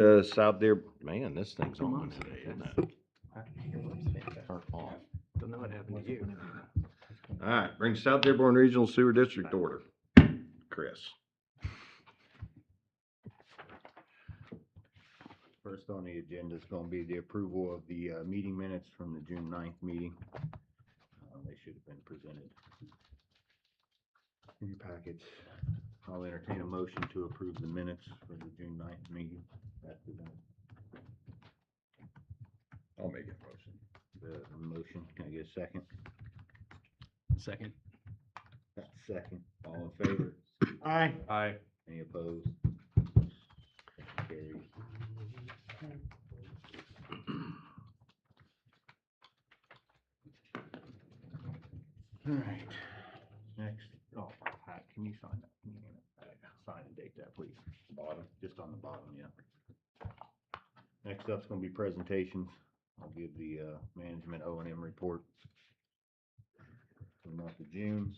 South Dearborn, man, this thing's on today, isn't it? Turn off. Don't know what happened to you. All right, bring South Dearborn Regional Sewer District order. Chris. First on the agenda is going to be the approval of the meeting minutes from the June 9th meeting. They should have been presented in your packets. I'll entertain a motion to approve the minutes for the June 9th meeting. That's presented. I'll make a motion. The motion, can I get a second? Second. That's second. All in favor? Aye. Aye. Any opposed? Carries. All right. Next, oh, Pat, can you sign that? Can you sign and date that, please? Bottom, just on the bottom, yeah. Next up's going to be presentations. I'll give the management O&M report for the month of June.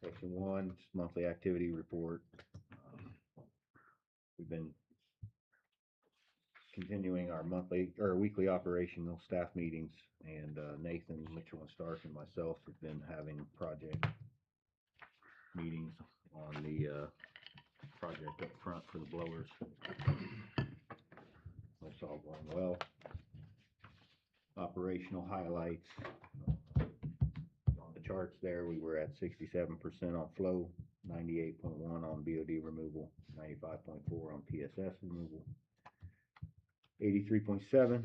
Section 1, monthly activity report. We've been continuing our monthly or weekly operational staff meetings, and Nathan, Mitchell, and Stark, and myself have been having project meetings on the project up front for the blowers. That's all going well. Operational highlights. On the charts there, we were at 67% on flow, 98.1 on BOD removal, 95.4 on PSS removal, 83.7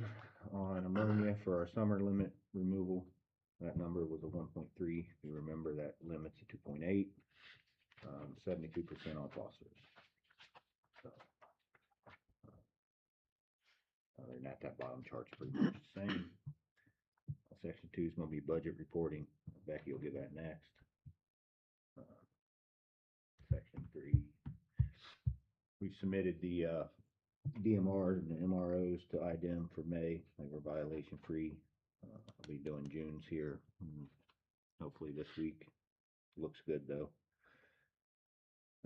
on ammonia for our summer limit removal. That number was a 1.3. You remember that limit's a 2.8. 72% on phosphorus. So, other than that, that bottom chart's pretty much the same. Section 2 is going to be budget reporting. Becky will give that next. Section 3. We've submitted the DMRs and the MROs to IDEM for May. They were violation free. I'll be doing June's here, hopefully this week. Looks good though.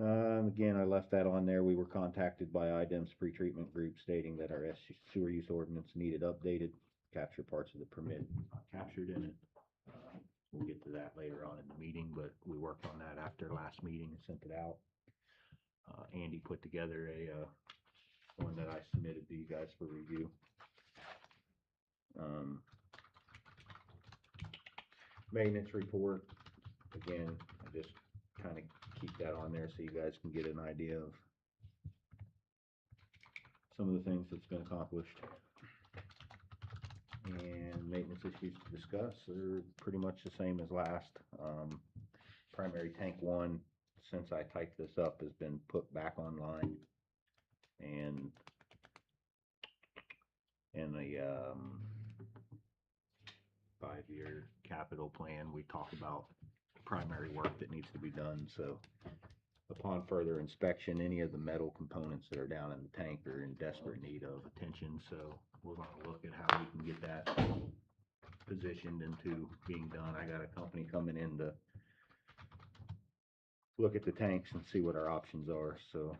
Again, I left that on there. We were contacted by IDEM's pretreatment group stating that our sewer use ordinance needed updated. Capture parts of the permit not captured in it. We'll get to that later on in the meeting, but we worked on that after last meeting and sent it out. Andy put together a one that I submitted to you guys for review. Maintenance report. Again, I just kind of keep that on there so you guys can get an idea of some of the things that's been accomplished. And maintenance issues to discuss are pretty much the same as last. Primary tank 1, since I typed this up, has been put back online, and in the 5-year capital plan, we talk about primary work that needs to be done. So upon further inspection, any of the metal components that are down in the tank are in desperate need of attention. So we're going to look at how we can get that positioned into being done. I got a company coming in to look at the tanks and see what our options are. So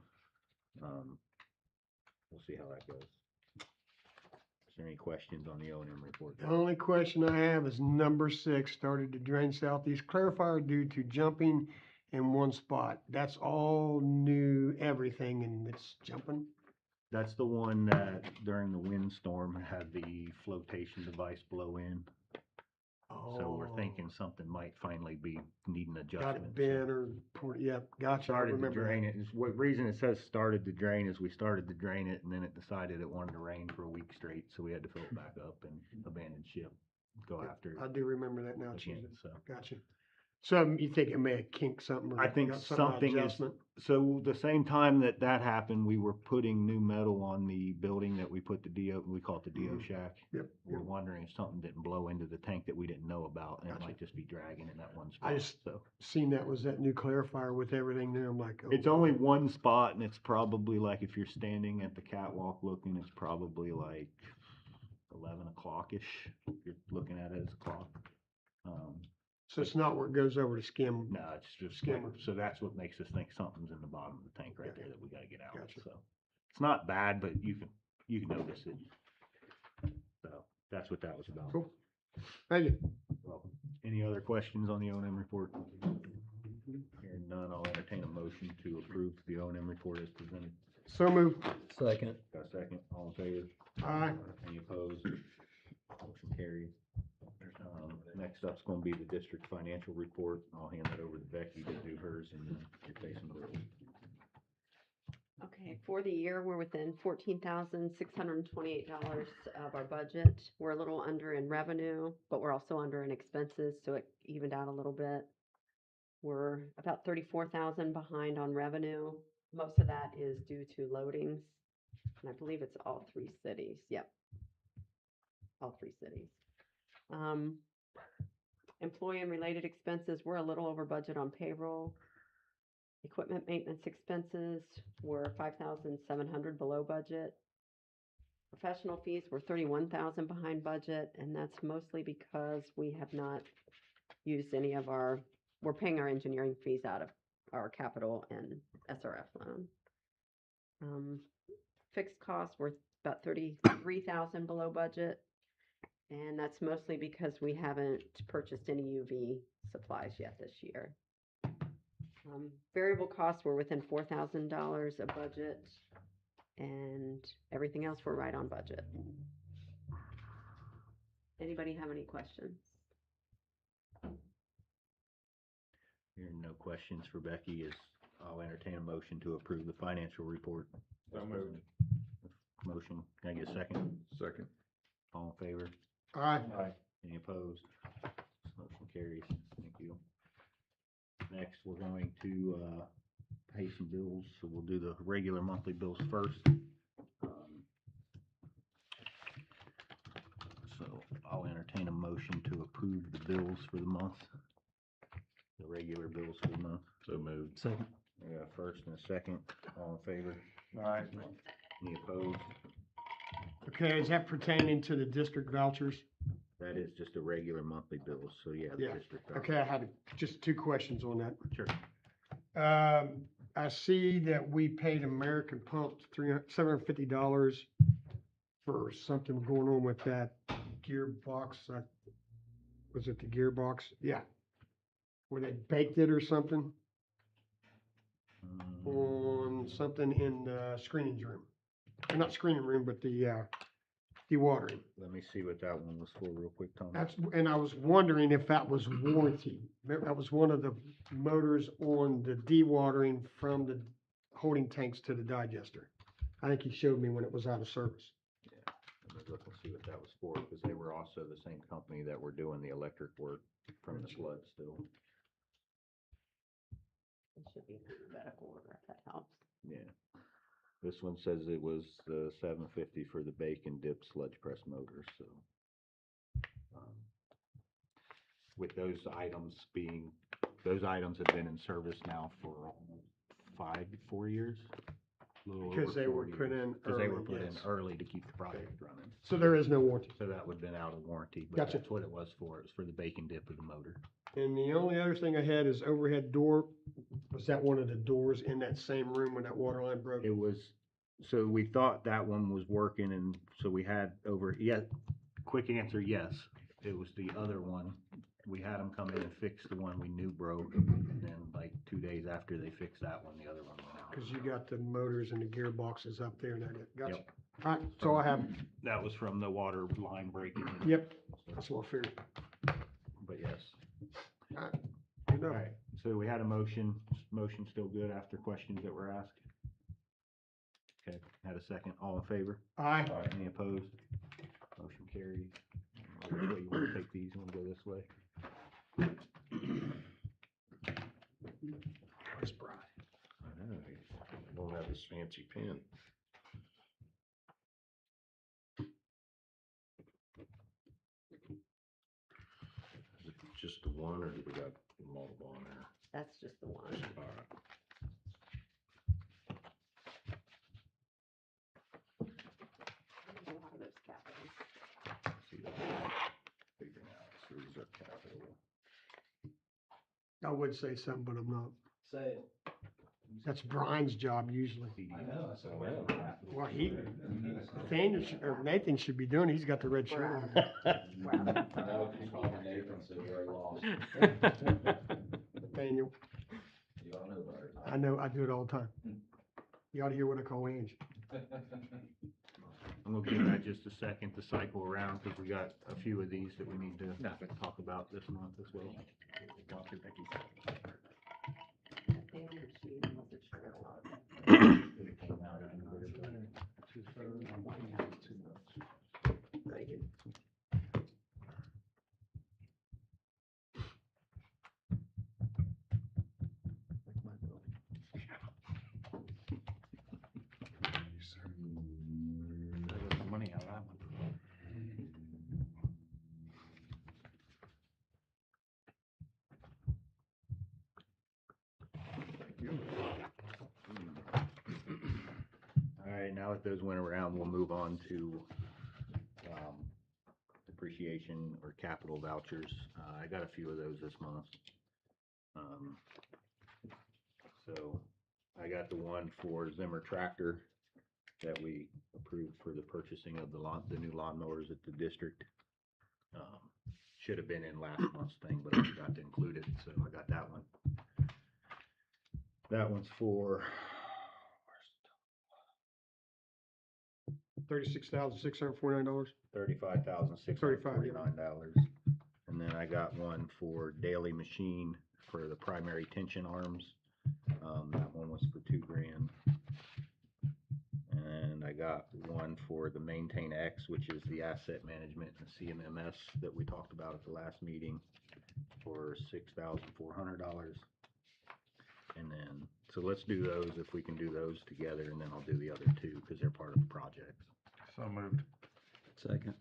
we'll see how that goes. Is there any questions on the O&M report? The only question I have is number 6, started to drain southeast clarifier due to jumping in one spot. That's all new, everything, and it's jumping. That's the one that during the windstorm had the flotation device blow in. Oh. So we're thinking something might finally be needing adjustment. Got it bent or, yep, gotcha. Started to drain it. What reason it says started to drain is we started to drain it, and then it decided it wanted to rain for a week straight, so we had to fill it back up and abandon ship, go after I do remember that now. again. So Gotcha. So you think it may have kinked something? Or I think got something is, so the same time that happened, we were putting new metal on the building that we put the DO, we call it the DO shack. Yep. We're wondering if something didn't blow into the tank that we didn't know about, and it might just be dragging in that one spot. I just so seen that was that new clarifier with everything there. I'm like, oh. It's only one spot, and it's probably like, if you're standing at the catwalk looking, it's probably like 11 o'clock-ish. You're looking at it as a clock. So it's not where it goes over to skim. No, it's just skimmer. so that's what makes us think something's in the bottom of the tank right there that we got to get out. Gotcha. So It's not bad, but you can notice it. So that's what that was about. Cool. Thank you. Well, any other questions on the O&M report? Hearing none, I'll entertain a motion to approve the O&M report as presented. So move. Second. Got a second? All in favor? Aye. Any opposed? Motion carries. Next up's gonna be the district financial report. I'll hand that over to Becky to do hers and then you're facing the bills. Okay, for the year, we're within $14,628 of our budget. We're a little under in revenue, but we're also under in expenses, so it evened out a little bit. We're about 34,000 behind on revenue. Most of that is due to loadings, and I believe it's all three cities. Yep, all three cities. Employee and related expenses, we're a little over budget on payroll. Equipment maintenance expenses were 5,700 below budget. Professional fees were 31,000 behind budget, and that's mostly because we have not used any of we're paying our engineering fees out of our capital and SRF loan. Fixed costs were about 33,000 below budget, and that's mostly because we haven't purchased any UV supplies yet this year. Variable costs were within $4,000 of budget, and everything else we're right on budget. Anybody have any questions? Hearing no questions for Becky, I'll entertain a motion to approve the financial report. So moved. Motion, can I get a second? Second. All in favor? Aye. Any opposed? Motion carries. Thank you. Next, we're going to pay some bills, so we'll do the regular monthly bills first. So I'll entertain a motion to approve the bills for the month. The regular bills for the month. So moved. Second. We got a first and a second. All in favor? Aye. Any opposed? Okay, is that pertaining to the district vouchers? That is just a regular monthly bill, so yeah, the Yeah. district. Okay, I had just two questions on that. Sure. I see that we paid American Pump $750 for something going on with that gearbox. Was it the gearbox? Yeah. Where they baked it or something on something in the screening room. Or not screening room, but the dewatering. Let me see what that one was for real quick, Tom. And I was wondering if that was warranty. That was one of the motors on the dewatering from the holding tanks to the digester. I think he showed me when it was out of service. Yeah, let me look and see what that was for, because they were also the same company that were doing the electric work from the flood still. It should be in alphabetical order if that helps. Yeah. This one says it was $750 for the bake and dip sludge press motor, so. With those items have been in service now for 4 years. Because they were put in Because they were early, put in yes. early to keep the project running. So there is no warranty. So that would have been out of warranty, but Gotcha. that's what it was for. It was for the bake and dip of the motor. And the only other thing I had is overhead door. Was that one of the doors in that same room when that water line broke? It was, so we thought that one was working, and so we had quick answer, yes. It was the other one. We had them come in and fix the one we knew broke, and then like 2 days after they fixed that one, the other one went out. Because you got the motors and the gearboxes up there and that, gotcha. Yep. All right, that's all I have. That was from the water line breaking. Yep, that's what I figured. But yes. All right, good All enough. right, so we had a motion still good after questions that were asked? Okay, had a second, all in favor? Aye. Any opposed? Motion carries. Which way you wanna take these, you wanna go this way? Where's Brad? I know, he don't have his fancy pen. Is it just the one, or do we got multiple on there? That's just the one. All right. A lot of those capitals. See that? Figuring out, so these are capital. I would say something, but I'm not. Say it. That's Brian's job usually. I know, so. Well, Nathaniel, or Nathan should be doing it. He's got the red shirt on. Nathaniel, I know, I do it all the time. You ought to hear what I call Angie. I'm gonna give that just a second to cycle around, because we got a few of these that we need to talk about this month as well. I got some money out of that one. All right, now that those went around, we'll move on to, depreciation or capital vouchers. I got a few of those this month. So I got the one for Zimmer tractor that we approved for the purchasing of the new lawnmowers at the district. Should have been in last month's thing, but I forgot to include it, so I got that one. That one's for, $36,649. $35,649. And then I got one for Daily Machine for the primary tension arms. That one was for $2,000. And I got one for the Maintain X, which is the asset management and CMMS that we talked about at the last meeting, for $6,400. And then, so let's do those, if we can do those together, and then I'll do the other two, because they're part of the project. So moved. Second.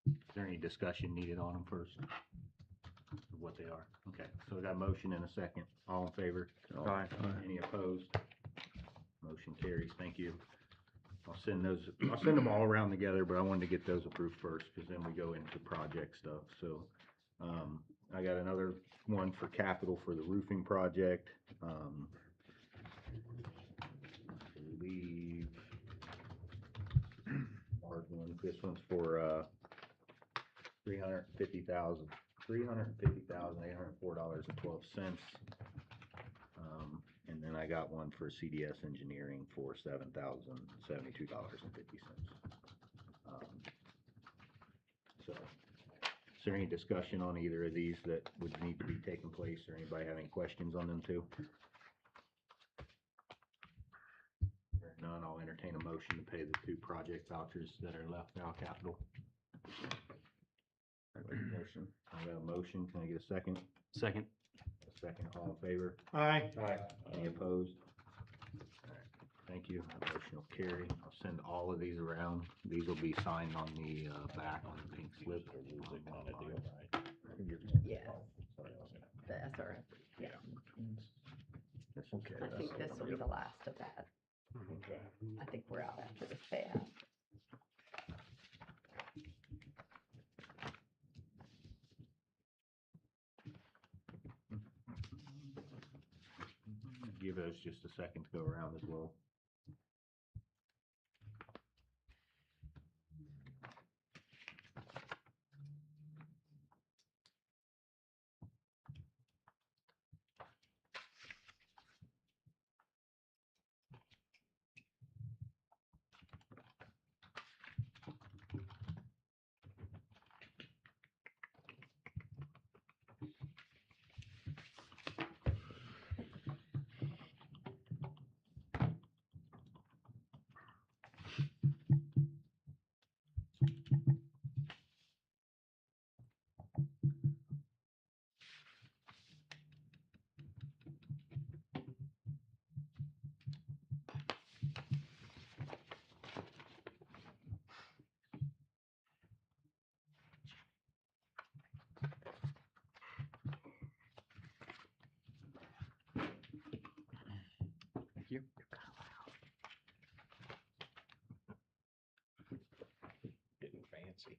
Is there any discussion needed on them first? Of what they are? Okay, so I got a motion and a second. All in favor? Aye. Any opposed? Motion carries. Thank you. I'll send them all around together, but I wanted to get those approved first, because then we go into project stuff. So, I got another one for capital for the roofing project. I believe this one's for $350,804.12. And then I got one for CDS Engineering for $7,072.50. So, is there any discussion on either of these that would need to be taking place, or anybody have any questions on them too? If none, I'll entertain a motion to pay the two project vouchers that are left now, capital. Motion. I got a motion. Can I get a second? Second. A second. All in favor? Aye. Any opposed? All right. Thank you. That motion will carry. I'll send all of these around. These will be signed on the back on the pink slip. Yes. The SRF, yeah. I think this will be the last of that. I think we're out after this payout. Give us just a second to go around as well. Thank you. Getting fancy.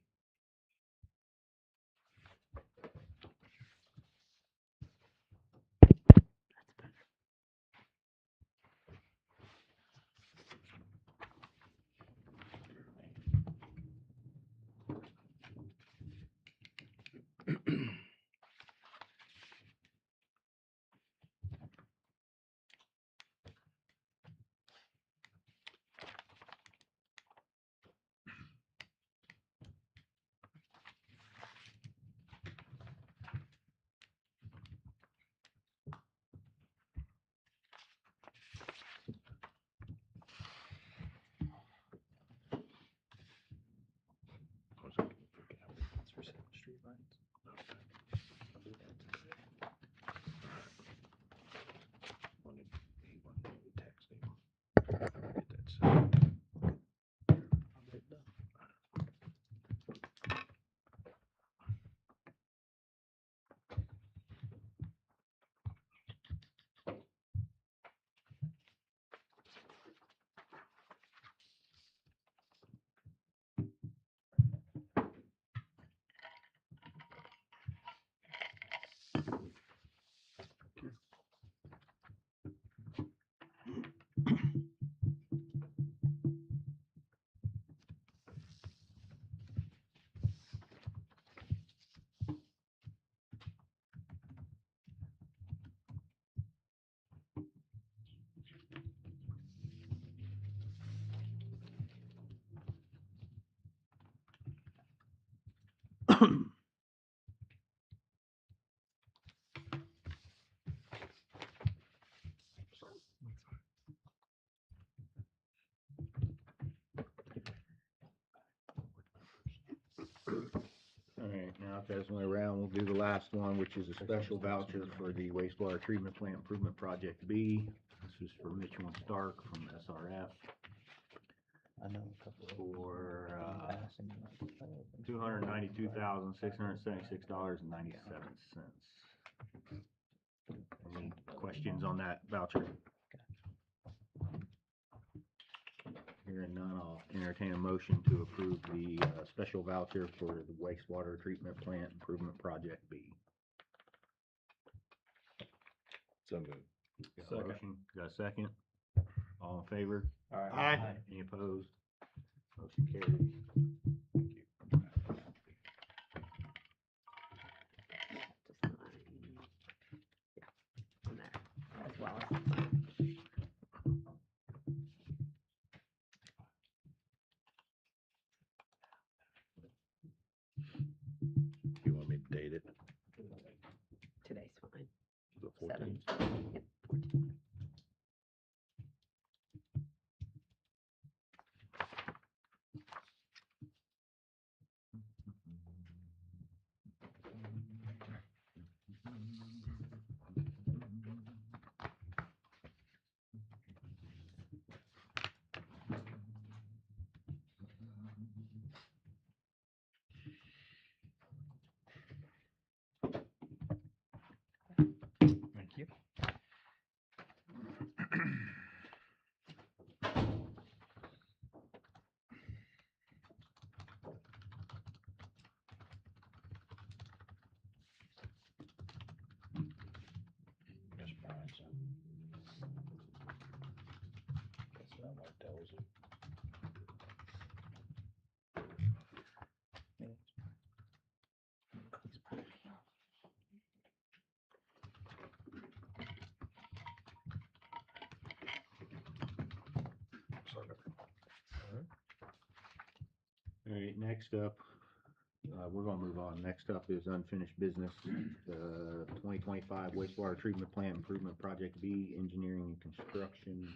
All right, now if that's went around, we'll do the last one, which is a special voucher for the wastewater treatment plant improvement project B. This is for Mitchell and Stark from SRF I know a couple of for, passing. $292,676.97. Any questions on that voucher? Hearing none, I'll entertain a motion to approve the, special voucher for the wastewater treatment plant improvement project B. So moved. Got a Second. motion? Got a second? All in favor? Aye. Any opposed? Motion carries. Thank you. Just sign. Yeah, on there, as well as. You want me to date it? Today's fine. The 7. 14th? Yep. Thank you. Yes, Brian, so. That's what my tells you. All right, next up, we're gonna move on. Next up is unfinished business, 2025 wastewater treatment plant improvement project B, engineering and construction,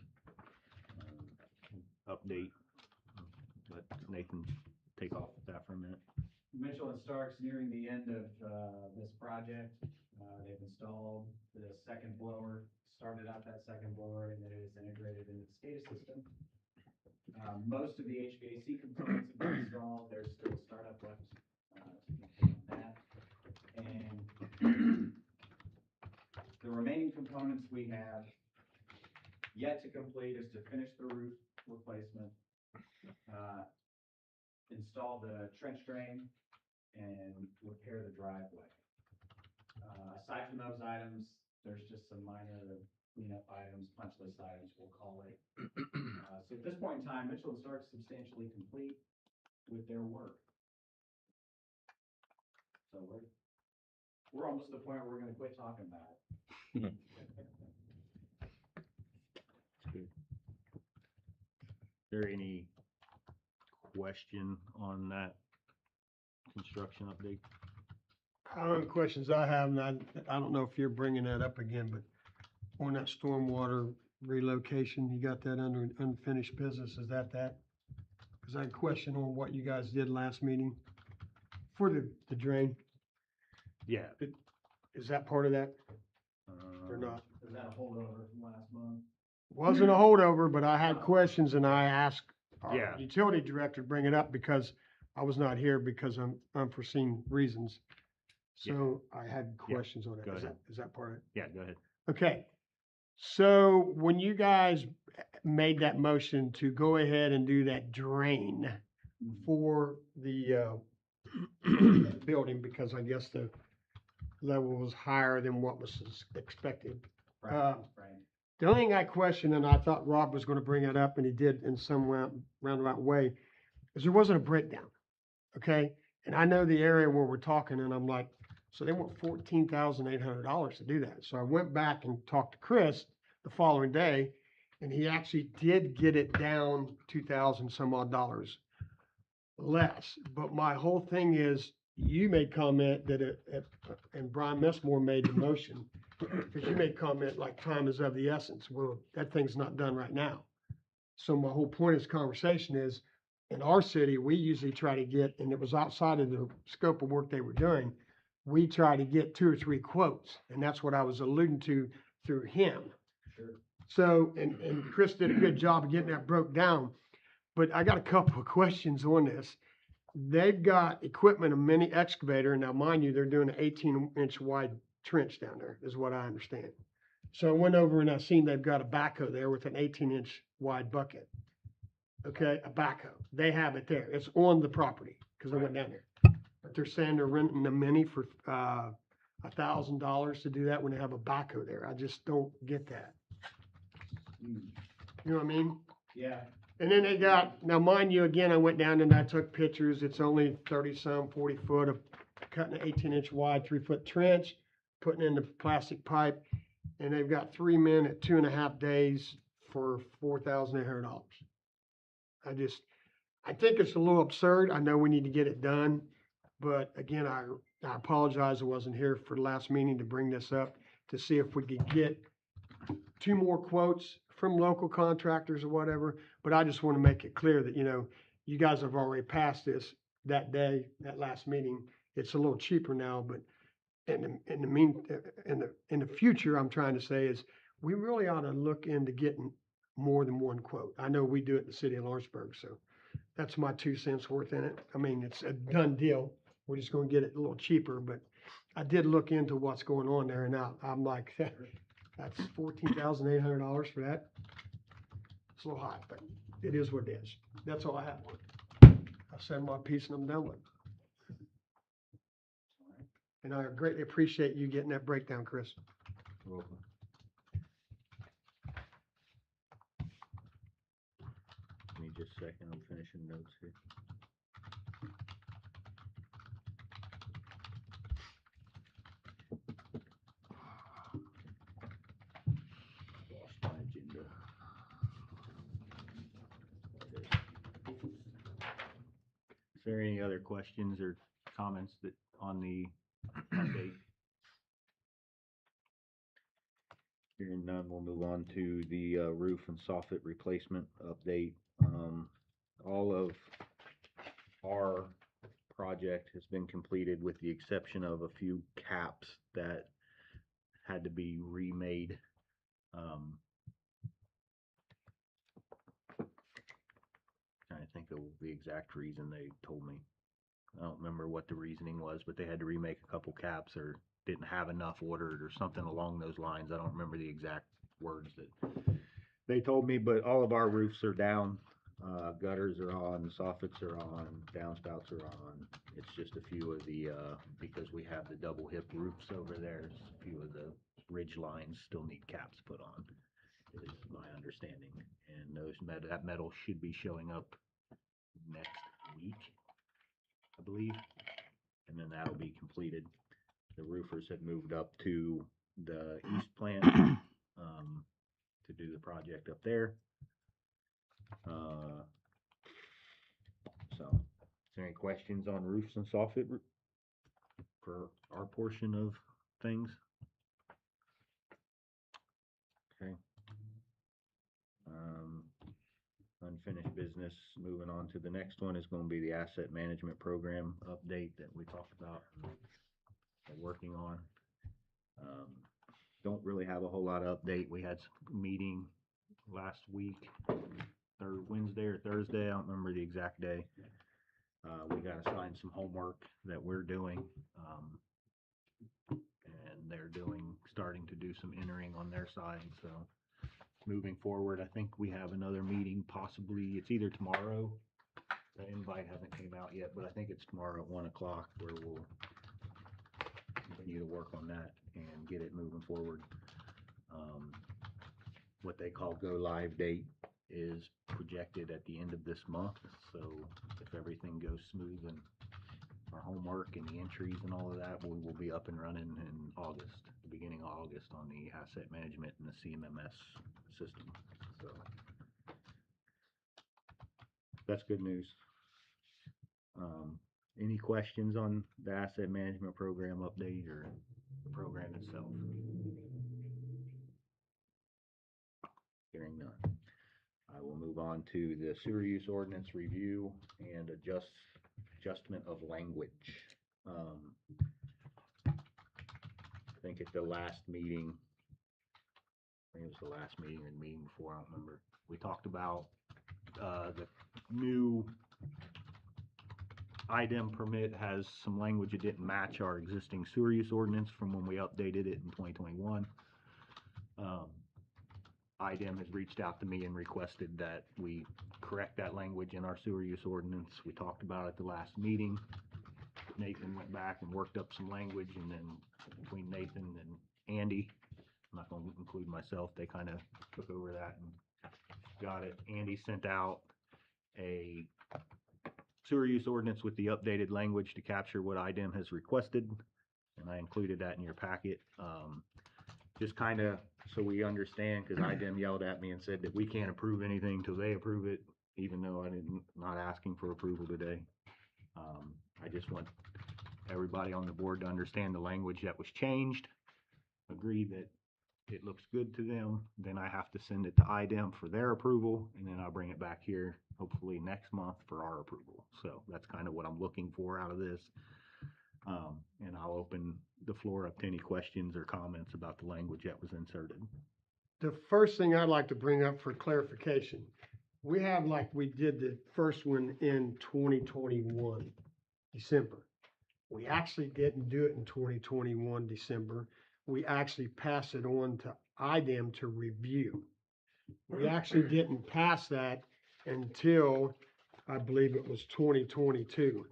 update. Let Nathan take off with that for a minute. Mitchell and Stark's nearing the end of this project. They've installed the second blower, started out that second blower, and it is integrated into the SCADA system. Most of the HVAC components have been installed. There's still startup left to complete on that. And the remaining components we have yet to complete is to finish the roof replacement, install the trench drain, and repair the driveway. Aside from those items, there's just some minor cleanup items, punch list items, we'll call it. So at this point in time, Mitchell and Stark is substantially complete with their work. So we're almost at the point where we're gonna quit talking about it. Good. Is there any question on that construction update? Questions I have, and I don't know if you're bringing that up again, but on that stormwater relocation, you got that under unfinished business, is that? Because I had a question on what you guys did last meeting for the drain. Yeah. Is that part of that or not? Is that a holdover from last month? Wasn't a holdover, but I had questions and I asked Yeah. our utility director to bring it up because I was not here because of unforeseen reasons. So I had questions on it. go ahead. Is that part of it? Yeah, go ahead. Okay. So when you guys made that motion to go ahead and do that drain for the building, because I guess the level was higher than what was expected. Right, Uh, right. The only thing I questioned, and I thought Rob was gonna bring it up, and he did in some roundabout way, is there wasn't a breakdown, okay? And I know the area where we're talking, and I'm like, so they want $14,800 to do that. So I went back and talked to Chris the following day, and he actually did get it down 2,000 some odd dollars less. But my whole thing is, you made comment that and Brian Messmore made the motion, because you made comment like time is of the essence. Well, that thing's not done right now. So my whole point of this conversation is, in our city, we usually try to get, and it was outside of the scope of work they were doing, we try to get 2 or 3 quotes, and that's what I was alluding to through him. Sure. So, and Chris did a good job of getting that broke down, but I got a couple of questions on this. They've got equipment, a mini excavator, now mind you, they're doing an 18-inch wide trench down there, is what I understand. So I went over and I seen they've got a backhoe there with an 18-inch wide bucket. Okay, a backhoe. They have it there. It's on the property, because I went down there. But they're saying they're renting a mini for $1,000 to do that when they have a backhoe there. I just don't get that. Hmm. You know what I mean? Yeah, And then they got, now mind you, again, I went down and I took pictures. It's only 40 foot of cutting an 18-inch wide, 3-foot trench, putting in the plastic pipe. And they've got 3 men at 2.5 days for $4,800. I think it's a little absurd. I know we need to get it done. But again, I apologize I wasn't here for the last meeting to bring this up, to see if we could get 2 more quotes from local contractors or whatever. But I just want to make it clear that, you guys have already passed this that day, that last meeting. It's a little cheaper now, but in the future, I'm trying to say is, we really ought to look into getting more than 1 quote. I know we do it in the city of Lawrenceburg, so that's my 2 cents worth in it. I mean, it's a done deal. We're just gonna get it a little cheaper, but I did look into what's going on there, and I'm like, that's $14,800 for that. It's a little high, but it is what it is. That's all I have. I said my piece and I'm done with it. And I greatly appreciate you getting that breakdown, Chris. You're welcome. Give me just a second, I'm finishing notes here. Lost my agenda. There it is. Is there any other questions or comments on the update? Hearing none, we'll move on to the roof and soffit replacement update. All of our project has been completed with the exception of a few caps that had to be remade. Trying to think of the exact reason they told me. I don't remember what the reasoning was, but they had to remake a couple caps or didn't have enough ordered or something along those lines. I don't remember the exact words that they told me, but all of our roofs are down. Gutters are on, soffits are on, downspouts are on. It's just a few of the, because we have the double hip roofs over there, a few of the ridge lines still need caps put on, is my understanding. And that metal should be showing up next week, I believe, and then that'll be completed. The roofers have moved up to the east plant to do the project up there. So, is there any questions on roofs and soffit for our portion of things? Okay. Unfinished business, moving on to the next one is going to be the asset management program update that we talked about and we're working on. Don't really have a whole lot of update. We had some meeting last week, Wednesday or Thursday, I don't remember the exact day. We got assigned some homework that we're doing, and they're starting to do some entering on their side. So moving forward, I think we have another meeting, possibly, it's either tomorrow, the invite hasn't came out yet, but I think it's tomorrow at 1 o'clock where we'll continue to work on that and get it moving forward. What they call go live date is projected at the end of this month, so if everything goes smooth and our homework and the entries and all of that, we will be up and running in August, the beginning of August, on the asset management and the CMMS system. So that's good news. Any questions on the asset management program update or the program itself? Hearing none. I will move on to the sewer use ordinance review and adjustment of language. I think at the last meeting, I think it was the last meeting or the meeting before, I don't remember. We talked about, the new IDEM permit has some language that didn't match our existing sewer use ordinance from when we updated it in 2021. IDEM has reached out to me and requested that we correct that language in our sewer use ordinance. We talked about it at the last meeting. Nathan went back and worked up some language, and then between Nathan and Andy, I'm not gonna include myself, they kind of took over that and got it. Andy sent out a sewer use ordinance with the updated language to capture what IDEM has requested, and I included that in your packet. Just kind of so we understand, because IDEM yelled at me and said that we can't approve anything until they approve it, even though not asking for approval today. I just want everybody on the board to understand the language that was changed, agree that it looks good to them, then I have to send it to IDEM for their approval, and then I'll bring it back here hopefully next month for our approval. So that's kind of what I'm looking for out of this. And I'll open the floor up to any questions or comments about the language that was inserted. The first thing I'd like to bring up for clarification, we have, like we did the first one in 2021, December. We actually didn't do it in 2021, December. We actually passed it on to IDEM to review. We actually didn't pass that until, I believe it was 2022.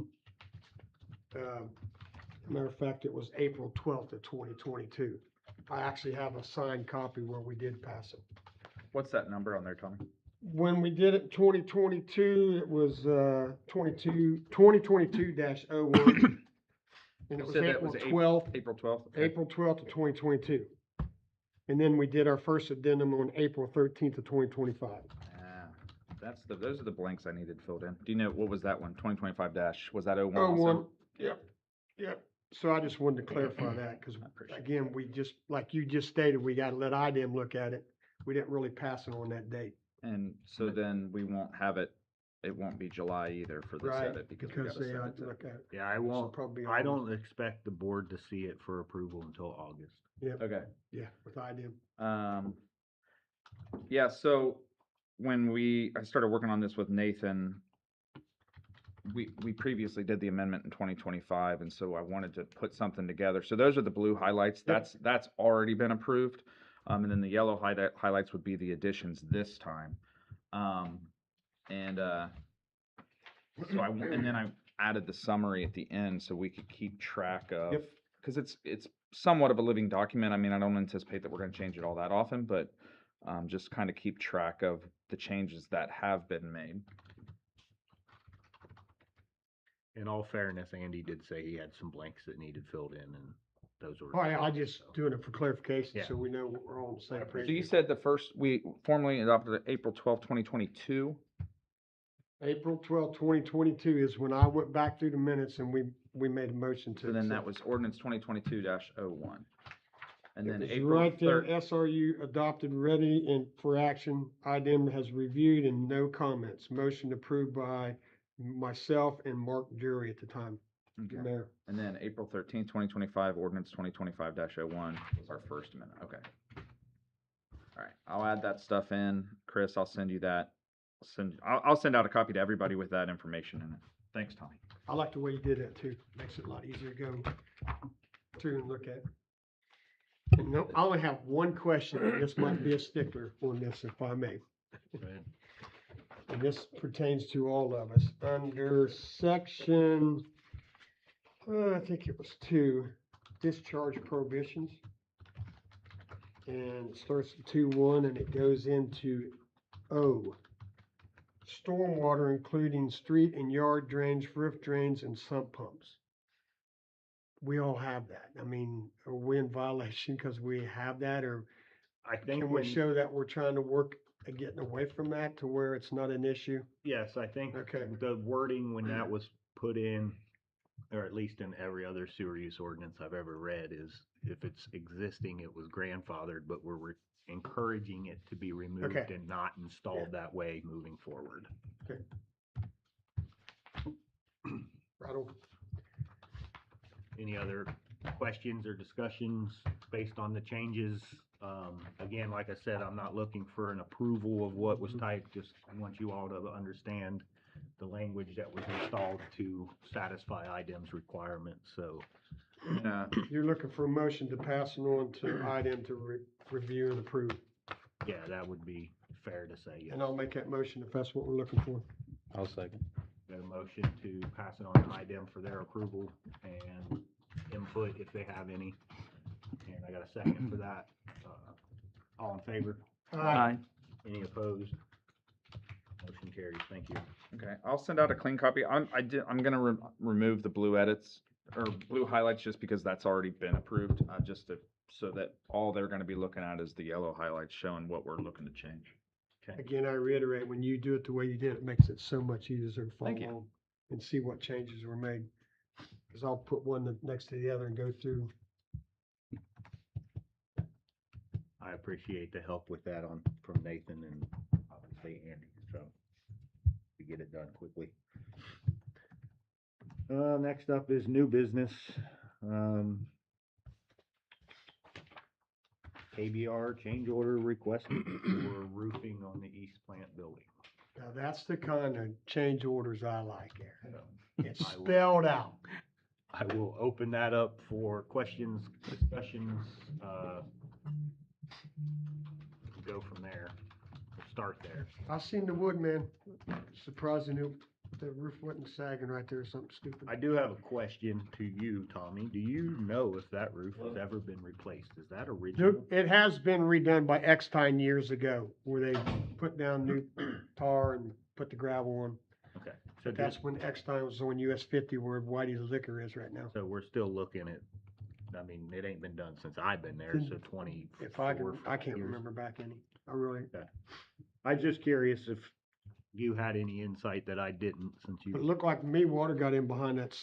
Matter of fact, it was April 12th of 2022. I actually have a signed copy where we did pass it. What's that number on there, Tommy? When we did it in 2022, it was 2022-01. And it was Said that April was 12th, April 12th? Okay. April 12th of 2022. And then we did our first addendum on April 13th of 2025. Those are the blanks I needed filled in. Do you know, what was that one? 2025 dash, was that 01 Oh, also? one, yep. So I just wanted to clarify that, because I appreciate again, we just, like you just stated, we gotta let IDEM look at it. We didn't really pass it on that date. And so then we won't have it, it won't be July either for this Right, edit, because we because gotta they send had it to to. look at it. Yeah, I So won't, probably I August. don't expect the board to see it for approval until August. Okay. Yeah, with IDEM. Yeah, so when I started working on this with Nathan, we previously did the amendment in 2025, and so I wanted to put something together. So those are the blue highlights. Yep. That's already been approved. And then the yellow highlights would be the additions this time. And then I added the summary at the end so we could keep track of, Yep. because it's somewhat of a living document. I mean, I don't anticipate that we're going to change it all that often, but just kind of keep track of the changes that have been made. In all fairness, Andy did say he had some blanks that needed filled in, and those were. Oh, yeah, I just doing it for clarification, Yeah. so we know what we're on the same page. So you said we formally adopted it April 12th, 2022? April 12th, 2022 is when I went back through the minutes and we made a motion to. So then that accept. was ordinance 2022-01. And It then was April right there, 3rd. SRU adopted, ready and for action. IDEM has reviewed and no comments. Motion approved by myself and Mark Jury at the time, the Okay. mayor. And then April 13th, 2025, ordinance 2025-01 was our first amendment. Okay. All right, I'll add that stuff in. Chris, I'll send you that. I'll send out a copy to everybody with that information in it. Thanks, Tommy. I like the way you did that too. Makes it a lot easier to go through and look at. And no, I only have one question, and this might be a stickler on this, if I may. Right. And this pertains to all of us. Under section, I think it was 2, discharge prohibitions. And it starts at 2.1 and it goes into O. Stormwater, including street and yard drains, roof drains, and sump pumps. We all have that. I mean, are we in violation because we have that, or I think can we show that we're trying to work at getting away from that to where it's not an issue? yes, I think Okay. the wording when that was put in, or at least in every other sewer use ordinance I've ever read, is if it's existing, it was grandfathered, but we're encouraging it to be removed Okay. and not installed that way moving forward. Right over. Any other questions or discussions based on the changes? Again, like I said, I'm not looking for an approval of what was typed, just want you all to understand the language that was installed to satisfy IDEM's requirements, so. Yeah, You're looking for a motion to pass it on to IDEM to review and approve. Yeah, that would be fair to say, yes. And I'll make that motion if that's what we're looking for. I'll second. Got a motion to pass it on to IDEM for their approval and input if they have any. And I got a second for that. All in favor? Any opposed? Motion carries. Thank you. okay, I'll send out a clean copy. I'm gonna remove the blue edits or blue highlights just because that's already been approved, just to, so that all they're gonna be looking at is the yellow highlights showing what we're looking to change. Again, I reiterate, when you do it the way you did, it makes it so much easier to Thank you. follow and see what changes were made. Cause I'll put one next to the other and go through. I appreciate the help with that from Nathan and obviously Andy, so to get it done quickly. Next up is new business. KBR change order requested. For roofing on the East Plant building. Now, that's the kind of change orders I like, Aaron. It's I will- spelled out. I will open that up for questions, discussions, go from there, we'll start there. I seen the wood, man. Surprising the roof wasn't sagging right there or something stupid. I do have a question to you, Tommy. Do you know if that roof has ever been replaced? Is that original? Nope, it has been redone by Extine years ago, where they put down new tar and put the gravel on. Okay, so That's when Extine was on US 50, where Whitey's Liquor is right now. so we're still looking at, I mean, it ain't been done since I've been there, so 24. If I can, I can't years. remember back any. I really, I was just curious if you had any insight that I didn't, since but it you, looked like me, water got in behind that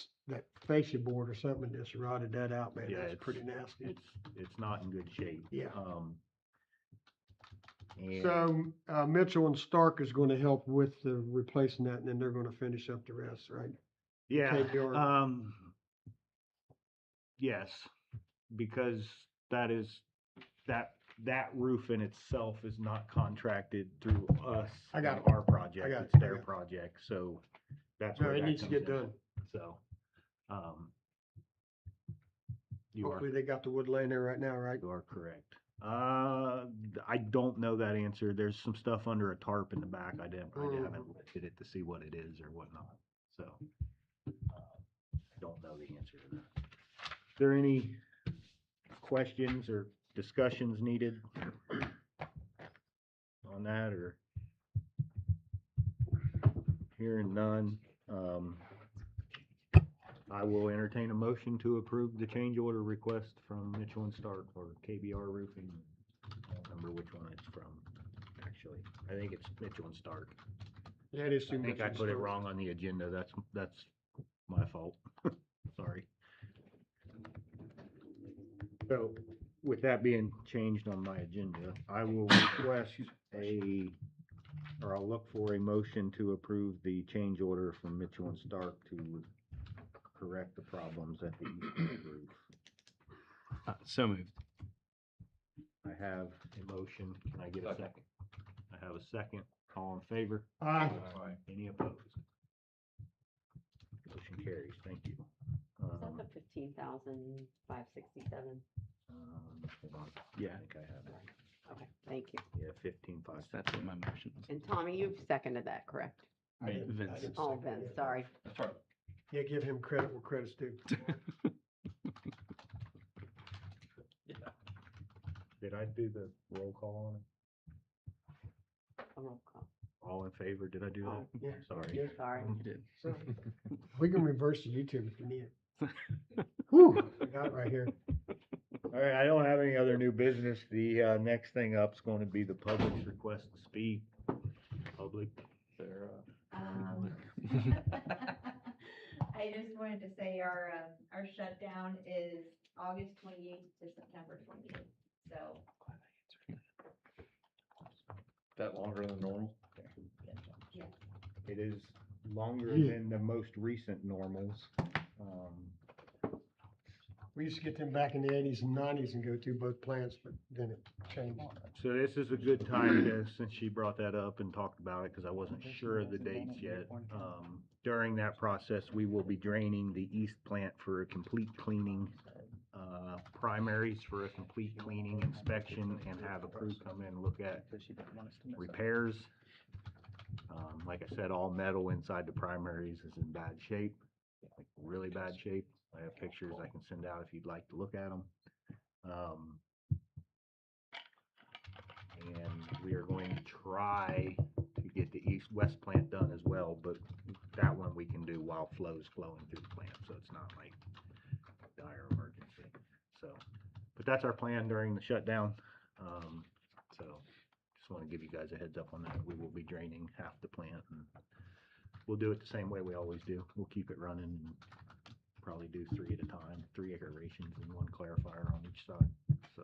fascia board or something, and just rotted that out, man. Yeah, That's it's- pretty nasty. it's not in good shape. Yeah. And So, Mitchell and Stark is gonna help with the replacing that, and then they're gonna finish up the rest, right? yeah, KBR. yes, because that roof in itself is not contracted through us. I got and our project, I got it's it, I their got it. project, so that's No, where it that needs to comes get in. done. So, you are, Hopefully they got the wood laying there right now, right? you are correct. I don't know that answer. There's some stuff under a tarp in the back. I haven't lifted it to see what it is or whatnot, so. I don't know the answer to that. Is there any questions or discussions needed on that, or? Hearing none, I will entertain a motion to approve the change order request from Mitchell and Stark for KBR roofing. I don't remember which one it's from, actually. I think it's Mitchell and Stark. Yeah, it is I too think much. I put it wrong on the agenda. That's my fault. Sorry. So, with that being changed on my agenda, I will request I'll look for a motion to approve the change order from Mitchell and Stark to correct the problems at the East Plant roof. So moved. I have a motion. Can I get a second? I have a second. All in favor? Aye. Any opposed? Motion carries. Thank you. Is that the 15,567? Hold on. Yeah, I think I have it. Okay, thank you. Yeah, 15,500. That's what my motion was. And Tommy, you've seconded that, correct? I didn't- I Vince. didn't Oh, second Vince, it. sorry. Yeah, give him credit where credit's due. Did I do the roll call on it? A roll call. All in favor? Did I do that? Yeah. Sorry. Yeah. Sorry. You did. So, we can reverse the YouTube if you need it. Whew, I got it right here. All right, I don't have any other new business. The next thing up is going to be the public's request to speak. Public. I I just wanted to say our shutdown is August 28th to September 28th, so. That longer than normal? It is longer Yeah. than the most recent normals. We used to get them back in the eighties and nineties and go to both plants, but then it changed. So this is a good time to, since she brought that up and talked about it, because I wasn't sure of the dates yet. During that process, we will be draining the east plant for a complete cleaning, primaries for a complete cleaning inspection, and have a crew come in and look at repairs. Like I said, all metal inside the primaries is in bad shape, like really bad shape. I have pictures I can send out if you'd like to look at them. And we are going to try to get the east-west plant done as well, but that one we can do while flow's flowing through the plant, so it's not like a dire emergency. So, but that's our plan during the shutdown. So just want to give you guys a heads up on that. We will be draining half the plant, and we'll do it the same way we always do. We'll keep it running and probably do 3 at a time, 3 aerations and 1 clarifier on each side. So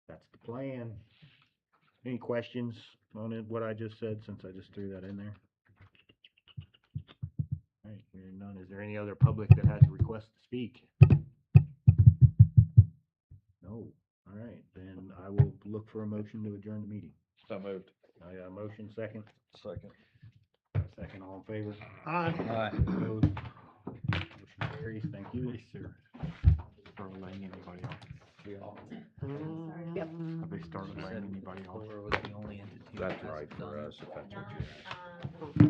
that's the plan. Any questions on it, what I just said, since I just threw that in there? All right, hearing none. Is there any other public that has a request to speak? No. All right, then I will look for a motion to adjourn the meeting. So moved. I got a motion, second. Second. Second, all in favor? Aye. Opposed? Motion carries. Thank you. Start laying anybody off? Yep. Have they started laying anybody off? That's right for us, if that's what you